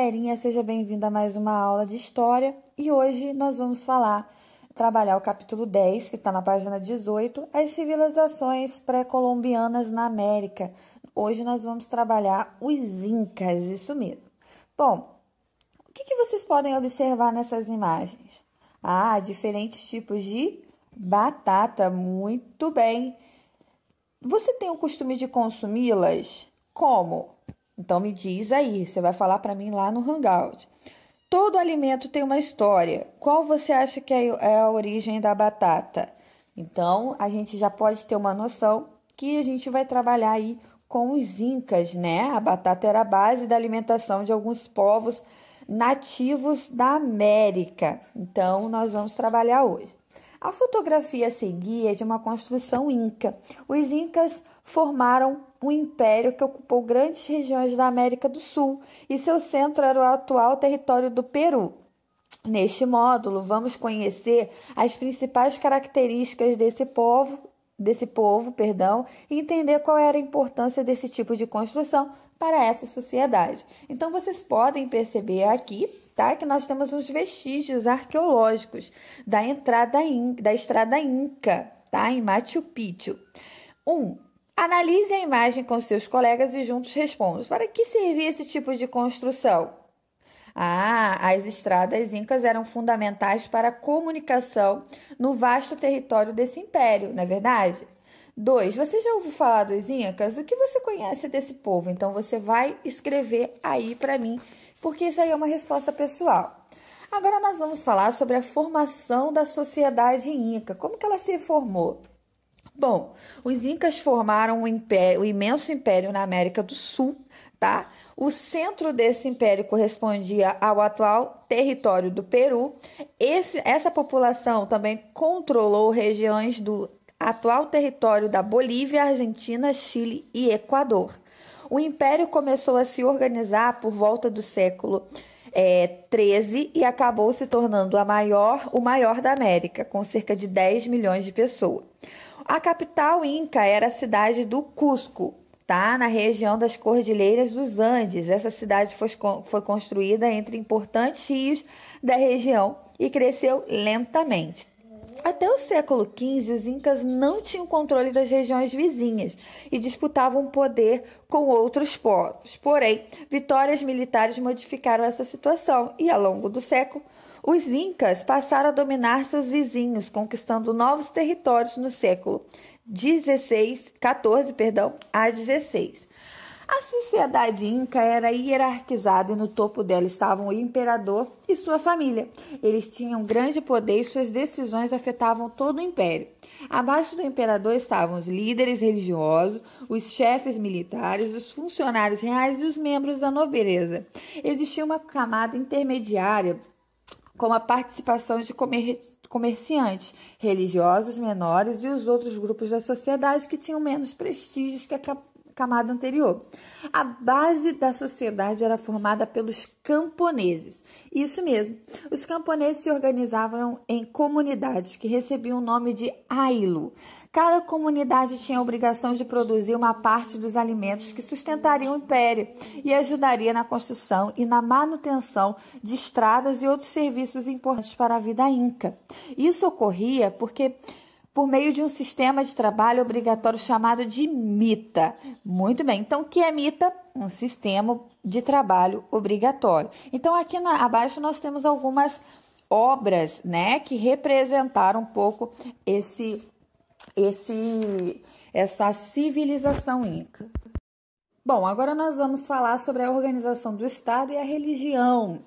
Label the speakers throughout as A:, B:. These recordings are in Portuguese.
A: galerinha, seja bem-vindo a mais uma aula de História e hoje nós vamos trabalhar o capítulo 10, que está na página 18, as civilizações pré-colombianas na América. Hoje nós vamos trabalhar os Incas, isso mesmo. Bom, o que vocês podem observar nessas imagens? Diferentes tipos de batata, muito bem. Você tem o costume de consumi-las? Como? Então, me diz aí, você vai falar para mim lá no Hangout. Todo alimento tem uma história. Qual você acha que é a origem da batata? Então, a gente já pode ter uma noção que a gente vai trabalhar aí com os Incas, né? A batata era a base da alimentação de alguns povos nativos da América. Então, nós vamos trabalhar hoje. A fotografia a seguir é de uma construção inca. Os incas formaram um império que ocupou grandes regiões da América do Sul e seu centro era o atual território do Peru. Neste módulo, vamos conhecer as principais características desse povo, e entender qual era a importância desse tipo de construção para essa sociedade. Então, vocês podem perceber aqui, que nós temos uns vestígios arqueológicos da estrada Inca, em Machu Picchu. 1. Analise a imagem com seus colegas e juntos respondam. Para que servia esse tipo de construção? As estradas incas eram fundamentais para a comunicação no vasto território desse império, não é verdade? 2. Você já ouviu falar dos incas? O que você conhece desse povo? Então, você vai escrever aí para mim, porque isso aí é uma resposta pessoal. Agora, nós vamos falar sobre a formação da sociedade inca. Como que ela se formou? Bom, os incas formaram o imenso império na América do Sul, O centro desse império correspondia ao atual território do Peru. Essa população também controlou regiões do atual território da Bolívia, Argentina, Chile e Equador. O império começou a se organizar por volta do século XIII e acabou se tornando o maior da América, com cerca de 10 milhões de pessoas. A capital inca era a cidade do Cusco, na região das Cordilheiras dos Andes. Essa cidade foi construída entre importantes rios da região e cresceu lentamente. Até o século XV, os incas não tinham controle das regiões vizinhas e disputavam poder com outros povos. Porém, vitórias militares modificaram essa situação e, ao longo do século, os incas passaram a dominar seus vizinhos, conquistando novos territórios no século XIV a XVI. A sociedade inca era hierarquizada e no topo dela estavam o imperador e sua família. Eles tinham grande poder e suas decisões afetavam todo o império. Abaixo do imperador estavam os líderes religiosos, os chefes militares, os funcionários reais e os membros da nobreza. Existia uma camada intermediária com a participação de comerciantes, religiosos menores e os outros grupos da sociedade que tinham menos prestígios que a camada anterior. A base da sociedade era formada pelos camponeses. Isso mesmo, os camponeses se organizavam em comunidades que recebiam o nome de ailo. Cada comunidade tinha a obrigação de produzir uma parte dos alimentos que sustentariam o império e ajudaria na construção e na manutenção de estradas e outros serviços importantes para a vida inca. Isso ocorria por meio de um sistema de trabalho obrigatório chamado de mita. Muito bem, então o que é mita? Um sistema de trabalho obrigatório. Então aqui abaixo nós temos algumas obras, que representaram um pouco essa civilização inca. Bom, agora nós vamos falar sobre a organização do Estado e a religião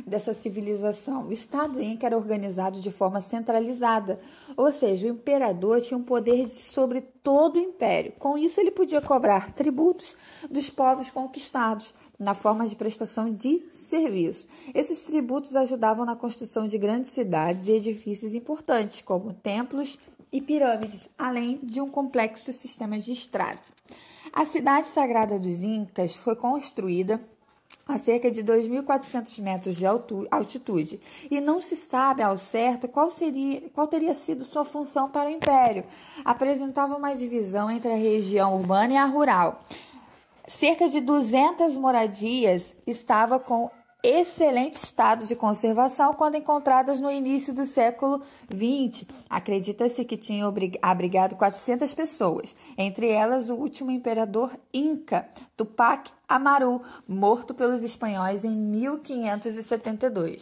A: dessa civilização. O Estado inca era organizado de forma centralizada, ou seja, o imperador tinha um poder sobre todo o império. Com isso, ele podia cobrar tributos dos povos conquistados na forma de prestação de serviço. Esses tributos ajudavam na construção de grandes cidades e edifícios importantes, como templos e pirâmides, além de um complexo sistema de estrada. A cidade sagrada dos incas foi construída a cerca de 2.400 metros de altitude, e não se sabe ao certo qual teria sido sua função para o império. Apresentava uma divisão entre a região urbana e a rural. Cerca de 200 moradias estavam com excelente estado de conservação quando encontradas no início do século XX. Acredita-se que tinham abrigado 400 pessoas, entre elas o último imperador Inca, Tupac Amaru, morto pelos espanhóis em 1572.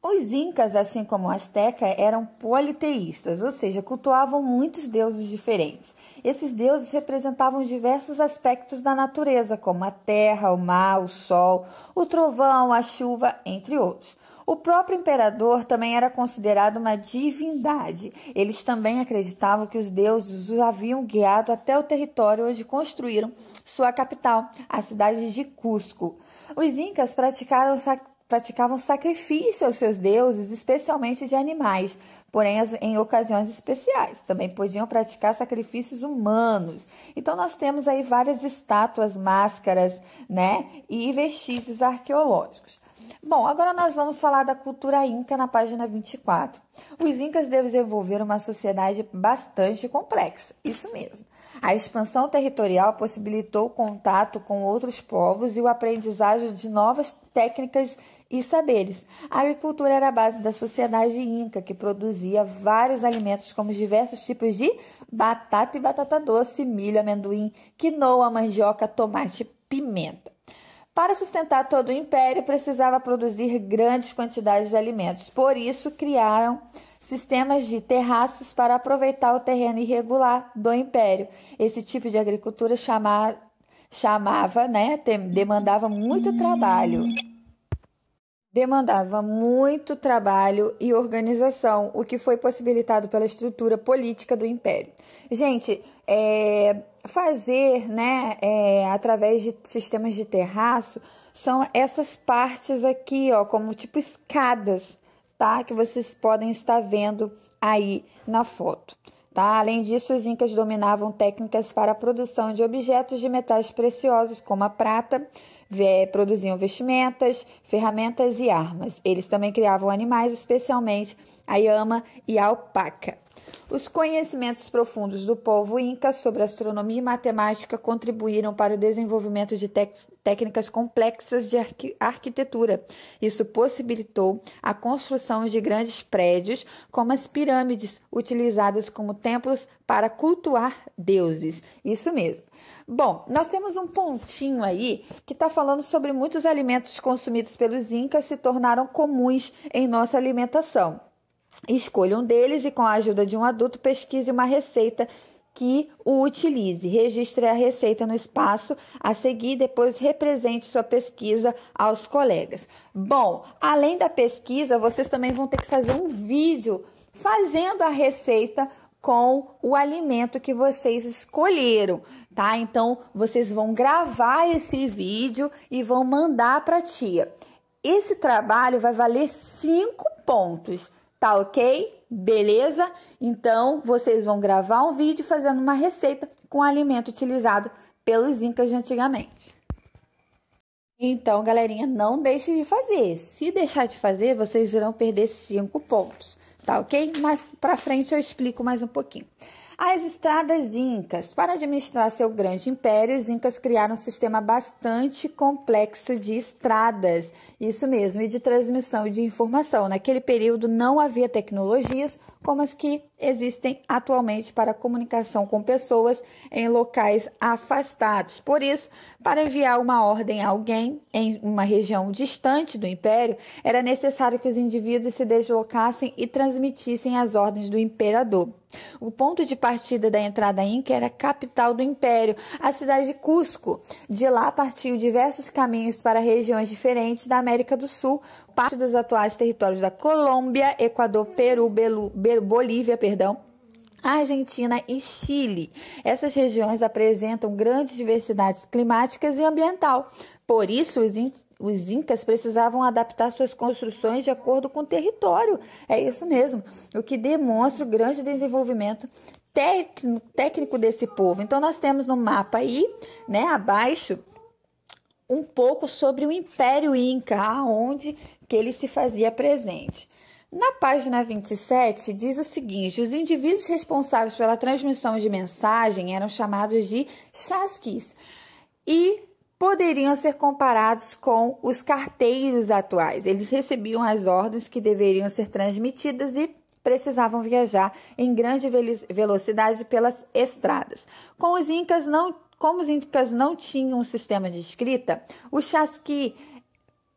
A: Os incas, assim como o azteca, eram politeístas, ou seja, cultuavam muitos deuses diferentes. Esses deuses representavam diversos aspectos da natureza, como a terra, o mar, o sol, o trovão, a chuva, entre outros. O próprio imperador também era considerado uma divindade. Eles também acreditavam que os deuses os haviam guiado até o território onde construíram sua capital, a cidade de Cusco. Os incas praticavam sacrifício aos seus deuses, especialmente de animais, porém em ocasiões especiais. Também podiam praticar sacrifícios humanos. Então nós temos aí várias estátuas, máscaras, né, e vestígios arqueológicos. Bom, agora nós vamos falar da cultura inca na página 24. Os incas desenvolveram uma sociedade bastante complexa, isso mesmo. A expansão territorial possibilitou o contato com outros povos e o aprendizagem de novas técnicas e saberes. A agricultura era a base da sociedade inca, que produzia vários alimentos como diversos tipos de batata e batata doce, milho, amendoim, quinoa, mandioca, tomate, pimenta. Para sustentar todo o império, precisava produzir grandes quantidades de alimentos. Por isso, criaram sistemas de terraços para aproveitar o terreno irregular do império. Esse tipo de agricultura demandava muito trabalho. Demandava muito trabalho e organização, o que foi possibilitado pela estrutura política do império. Gente, fazer, através de sistemas de terraço, são essas partes aqui, ó, como tipo escadas, tá? Que vocês podem estar vendo aí na foto, tá? Além disso, os incas dominavam técnicas para a produção de objetos de metais preciosos, como a prata, produziam vestimentas, ferramentas e armas. Eles também criavam animais, especialmente a lhama e a alpaca. Os conhecimentos profundos do povo inca sobre astronomia e matemática contribuíram para o desenvolvimento de técnicas complexas de arquitetura. Isso possibilitou a construção de grandes prédios, como as pirâmides, utilizadas como templos para cultuar deuses. Isso mesmo. Bom, nós temos um pontinho aí que está falando sobre muitos alimentos consumidos pelos incas se tornaram comuns em nossa alimentação. Escolha um deles e, com a ajuda de um adulto, pesquise uma receita que o utilize. Registre a receita no espaço a seguir e depois represente sua pesquisa aos colegas. Bom, além da pesquisa, vocês também vão ter que fazer um vídeo fazendo a receita com o alimento que vocês escolheram, tá? Então, vocês vão gravar esse vídeo e vão mandar para a tia. Esse trabalho vai valer 5 pontos. Tá ok? Beleza? Então, vocês vão gravar um vídeo fazendo uma receita com o alimento utilizado pelos incas de antigamente. Então, galerinha, não deixe de fazer. Se deixar de fazer, vocês irão perder 5 pontos. Tá ok? Mas pra frente eu explico mais um pouquinho. As estradas incas. Para administrar seu grande império, os incas criaram um sistema bastante complexo de estradas. Isso mesmo, e de transmissão de informação. Naquele período não havia tecnologias como as que existem atualmente para comunicação com pessoas em locais afastados. Por isso, para enviar uma ordem a alguém em uma região distante do império, era necessário que os indivíduos se deslocassem e transmitissem as ordens do imperador. O ponto de partida da entrada inca era a capital do império, a cidade de Cusco. De lá partiu diversos caminhos para regiões diferentes da América do Sul, parte dos atuais territórios da Colômbia, Equador, Peru, Bolívia, Argentina e Chile. Essas regiões apresentam grandes diversidades climáticas e ambiental. Por isso, os incas precisavam adaptar suas construções de acordo com o território. É isso mesmo, o que demonstra o grande desenvolvimento técnico desse povo. Então, nós temos no mapa aí, abaixo, um pouco sobre o Império Inca, aonde que ele se fazia presente. Na página 27, diz o seguinte: os indivíduos responsáveis pela transmissão de mensagem eram chamados de chasquis. E poderiam ser comparados com os carteiros atuais. Eles recebiam as ordens que deveriam ser transmitidas e precisavam viajar em grande velocidade pelas estradas. Como os incas não tinham um sistema de escrita, o chasqui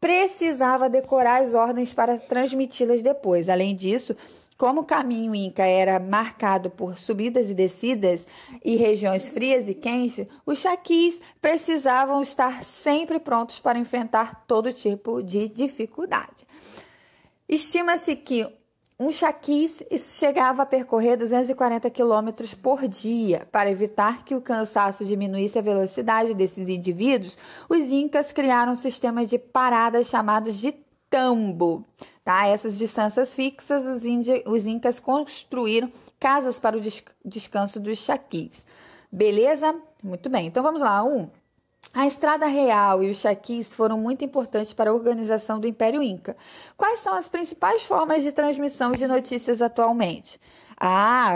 A: precisava decorar as ordens para transmiti-las depois. Além disso, como o caminho inca era marcado por subidas e descidas e regiões frias e quentes, os chaquis precisavam estar sempre prontos para enfrentar todo tipo de dificuldade. Estima-se que um chaquis chegava a percorrer 240 km por dia. Para evitar que o cansaço diminuísse a velocidade desses indivíduos, os incas criaram um sistema de paradas chamadas de tambo. Tá? Essas distâncias fixas, os incas construíram casas para o descanso dos chaquis. Beleza? Muito bem. Então vamos lá. A Estrada Real e os chaquis foram muito importantes para a organização do Império Inca. Quais são as principais formas de transmissão de notícias atualmente?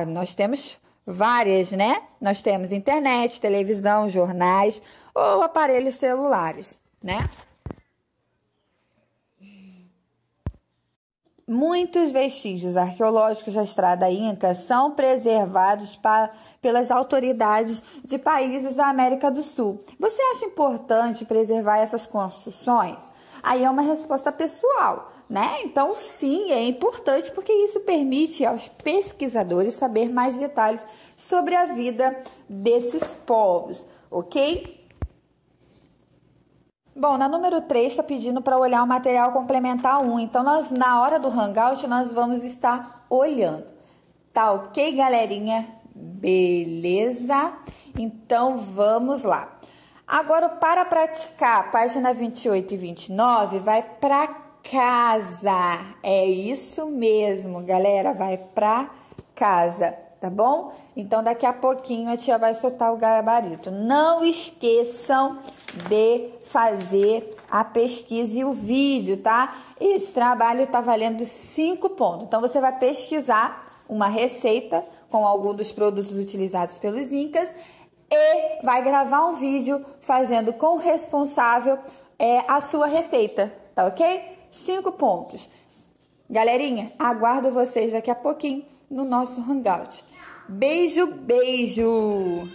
A: Nós temos várias, né? Nós temos internet, televisão, jornais ou aparelhos celulares, né? Muitos vestígios arqueológicos da Estrada Inca são preservados pelas autoridades de países da América do Sul. Você acha importante preservar essas construções? Aí é uma resposta pessoal, né? Então, sim, é importante porque isso permite aos pesquisadores saber mais detalhes sobre a vida desses povos, ok? Bom, na número 3 está pedindo para olhar o material complementar 1. Então, na hora do Hangout, nós vamos estar olhando. Tá ok, galerinha? Beleza? Então, vamos lá. Agora, para praticar, página 28 e 29, vai para casa. É isso mesmo, galera. Vai para casa, tá bom? Então, daqui a pouquinho a tia vai soltar o gabarito. Não esqueçam de fazer a pesquisa e o vídeo, tá? Esse trabalho tá valendo 5 pontos. Então, você vai pesquisar uma receita com algum dos produtos utilizados pelos incas e vai gravar um vídeo fazendo com o responsável a sua receita, tá ok? 5 pontos. Galerinha, aguardo vocês daqui a pouquinho no nosso Hangout. Beijo, beijo!